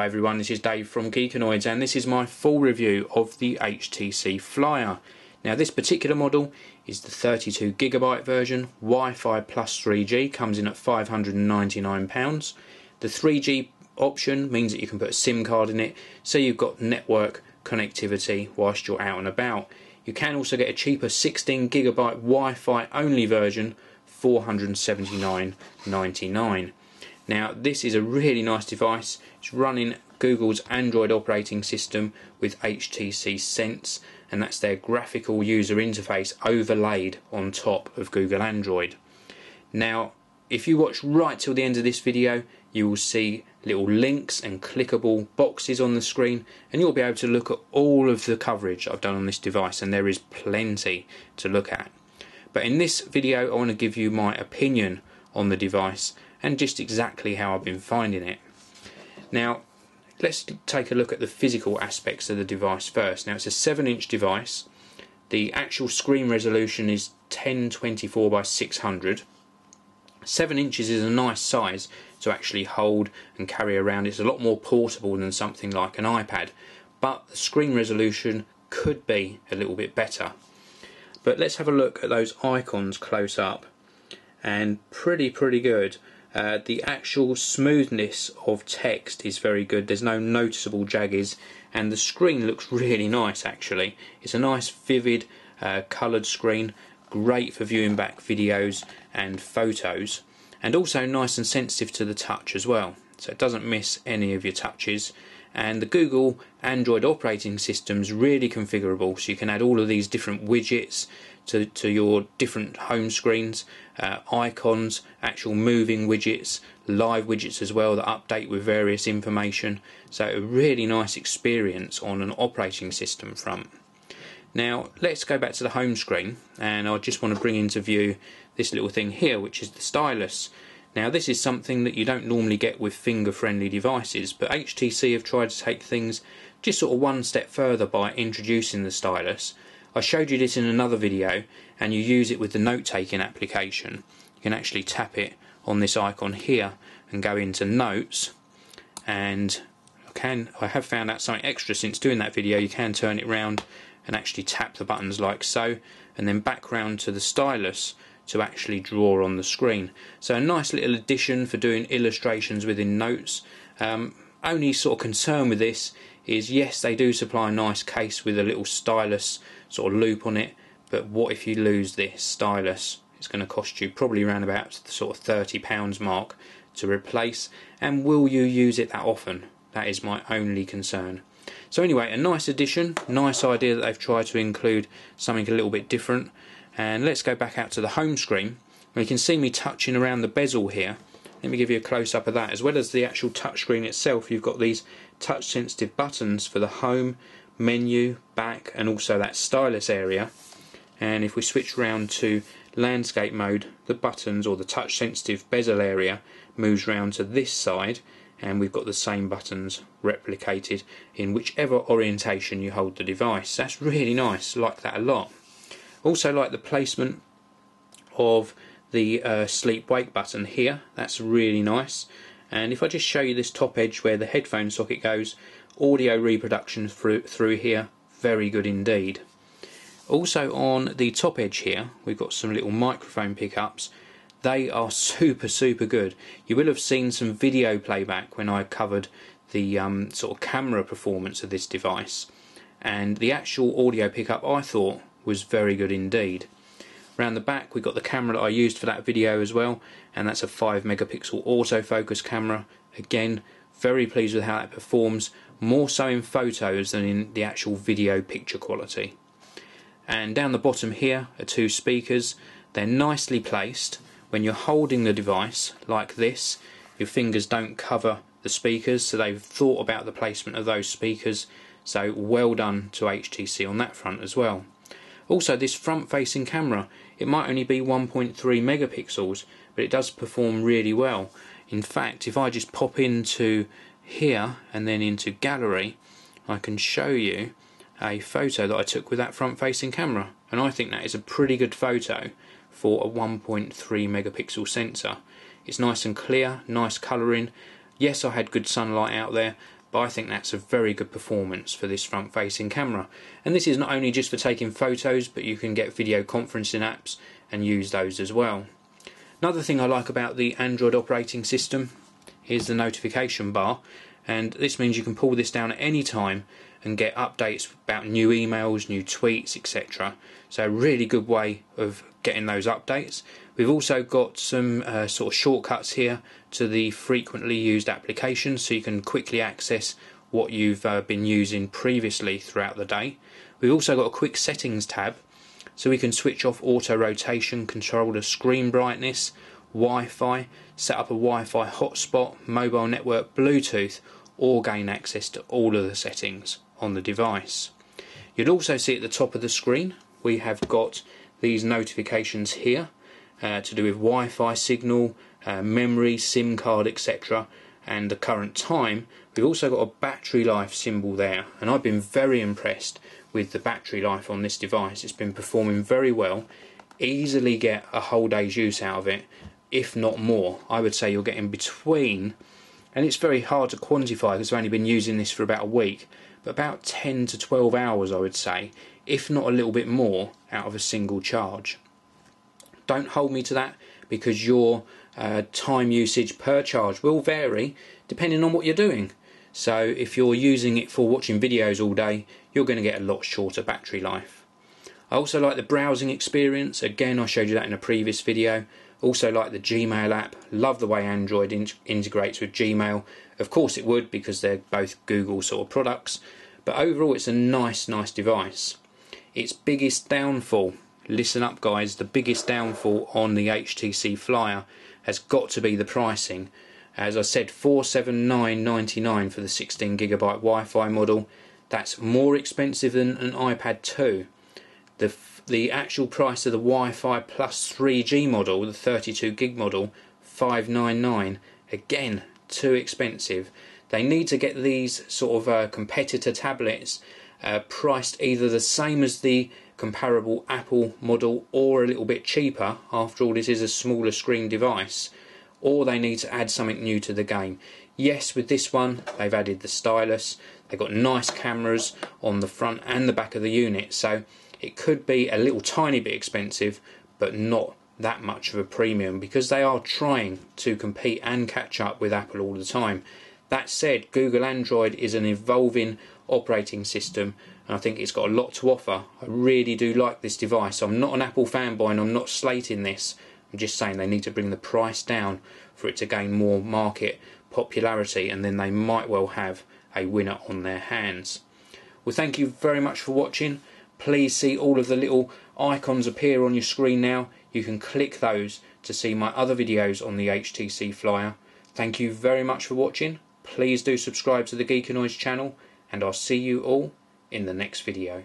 Hi everyone, this is Dave from Geekanoids and this is my full review of the HTC Flyer. Now this particular model is the 32GB version, Wi-Fi plus 3G, comes in at £599. The 3G option means that you can put a SIM card in it, so you've got network connectivity whilst you're out and about. You can also get a cheaper 16GB Wi-Fi only version, £479.99. Now this is a really nice device. It's running Google's Android operating system with HTC Sense, and that's their graphical user interface overlaid on top of Google Android. Now if you watch right till the end of this video, you will see little links and clickable boxes on the screen, and you'll be able to look at all of the coverage I've done on this device, and there is plenty to look at. But in this video I want to give you my opinion on the device and just exactly how I've been finding it. Now let's take a look at the physical aspects of the device first. Now it's a 7-inch device. The actual screen resolution is 1024 by 600. 7 inches is a nice size to actually hold and carry around. It's a lot more portable than something like an iPad, but the screen resolution could be a little bit better. But let's have a look at those icons close up, and pretty good. The actual smoothness of text is very good. There's no noticeable jaggies, and the screen looks really nice actually. It's a nice vivid coloured screen, great for viewing back videos and photos, and also nice and sensitive to the touch as well, so it doesn't miss any of your touches. And the Google Android operating system's really configurable, so you can add all of these different widgets to your different home screens, icons, actual moving widgets, live widgets as well that update with various information. So a really nice experience on an operating system front. Now let's go back to the home screen, and I just want to bring into view this little thing here, which is the stylus. Now this is something that you don't normally get with finger-friendly devices, but HTC have tried to take things just sort of one step further by introducing the stylus. I showed you this in another video, and you use it with the note-taking application. You can actually tap it on this icon here and go into notes, and I have found out something extra since doing that video. You can turn it round and actually tap the buttons like so, and then back round to the stylus to actually draw on the screen. So a nice little addition for doing illustrations within notes. Only sort of concern with this is, yes, they do supply a nice case with a little stylus sort of loop on it, but what if you lose this stylus? It's going to cost you probably around about the sort of £30 mark to replace, and will you use it that often? That is my only concern. So anyway, a nice addition, nice idea that they've tried to include something a little bit different. And let's go back out to the home screen. You can see me touching around the bezel here. Let me give you a close-up of that. As well as the actual touchscreen itself, you've got these touch-sensitive buttons for the home, menu, back, and also that stylus area. And if we switch round to landscape mode, the buttons, or the touch-sensitive bezel area, moves round to this side, and we've got the same buttons replicated in whichever orientation you hold the device. That's really nice, like that a lot. Also like the placement of the sleep wake button here, that's really nice. And if I just show you this top edge where the headphone socket goes, audio reproduction through here, very good indeed. Also on the top edge here we've got some little microphone pickups. They are super good. You will have seen some video playback when I covered the sort of camera performance of this device, and the actual audio pickup I thought was very good indeed. Around the back we've got the camera that I used for that video as well, and that's a 5-megapixel autofocus camera. Again, very pleased with how that performs, more so in photos than in the actual video picture quality. And down the bottom here are 2 speakers. They're nicely placed. When you're holding the device like this, your fingers don't cover the speakers, so they've thought about the placement of those speakers, so well done to HTC on that front as well. Also this front facing camera, it might only be 1.3 megapixels, but it does perform really well. In fact, if I just pop into here and then into gallery, I can show you a photo that I took with that front facing camera, and I think that is a pretty good photo for a 1.3 megapixel sensor. It's nice and clear, nice colouring. Yes, I had good sunlight out there, but I think that's a very good performance for this front facing camera. And this is not only just for taking photos, but you can get video conferencing apps and use those as well. Another thing I like about the Android operating system is the notification bar, and this means you can pull this down at any time and get updates about new emails, new tweets, etc. So a really good way of getting those updates. We've also got some sort of shortcuts here to the frequently used applications, so you can quickly access what you've been using previously throughout the day. We've also got a quick settings tab, so we can switch off auto rotation, control the screen brightness, Wi-Fi, set up a Wi-Fi hotspot, mobile network, Bluetooth, or gain access to all of the settings on the device. You'll also see at the top of the screen we have got these notifications here to do with Wi-Fi signal, memory, SIM card, etc. and the current time. We've also got a battery life symbol there, and I've been very impressed with the battery life on this device. It's been performing very well. Easily get a whole day's use out of it, if not more. I would say you're getting between, and it's very hard to quantify because I've only been using this for about a week, but about 10 to 12 hours I would say, if not a little bit more, out of a single charge. Don't hold me to that, because your time usage per charge will vary depending on what you're doing. So if you're using it for watching videos all day, you're going to get a lot shorter battery life. I also like the browsing experience. Again, I showed you that in a previous video. Also like the Gmail app. Love the way Android integrates with Gmail. Of course it would, because they're both Google sort of products. But overall it's a nice device. Its biggest downfall, listen up guys, the biggest downfall on the HTC Flyer has got to be the pricing. As I said, $479.99 for the 16GB Wi-Fi model. That's more expensive than an iPad 2. The actual price of the Wi-Fi plus 3G model, the 32GB model, $599. Again, too expensive. They need to get these sort of competitor tablets priced either the same as the comparable Apple model or a little bit cheaper. After all, this is a smaller screen device. Or they need to add something new to the game. Yes, with this one they've added the stylus. They've got nice cameras on the front and the back of the unit, so it could be a little tiny bit expensive, but not that much of a premium, because they are trying to compete and catch up with Apple all the time. That said, Google Android is an evolving operating system, and I think it's got a lot to offer. I really do like this device. I'm not an Apple fanboy and I'm not slating this. I'm just saying they need to bring the price down for it to gain more market popularity, and then they might well have a winner on their hands. Well, thank you very much for watching. Please see all of the little icons appear on your screen now. You can click those to see my other videos on the HTC Flyer. Thank you very much for watching. Please do subscribe to the Geekanoids channel, and I'll see you all in the next video.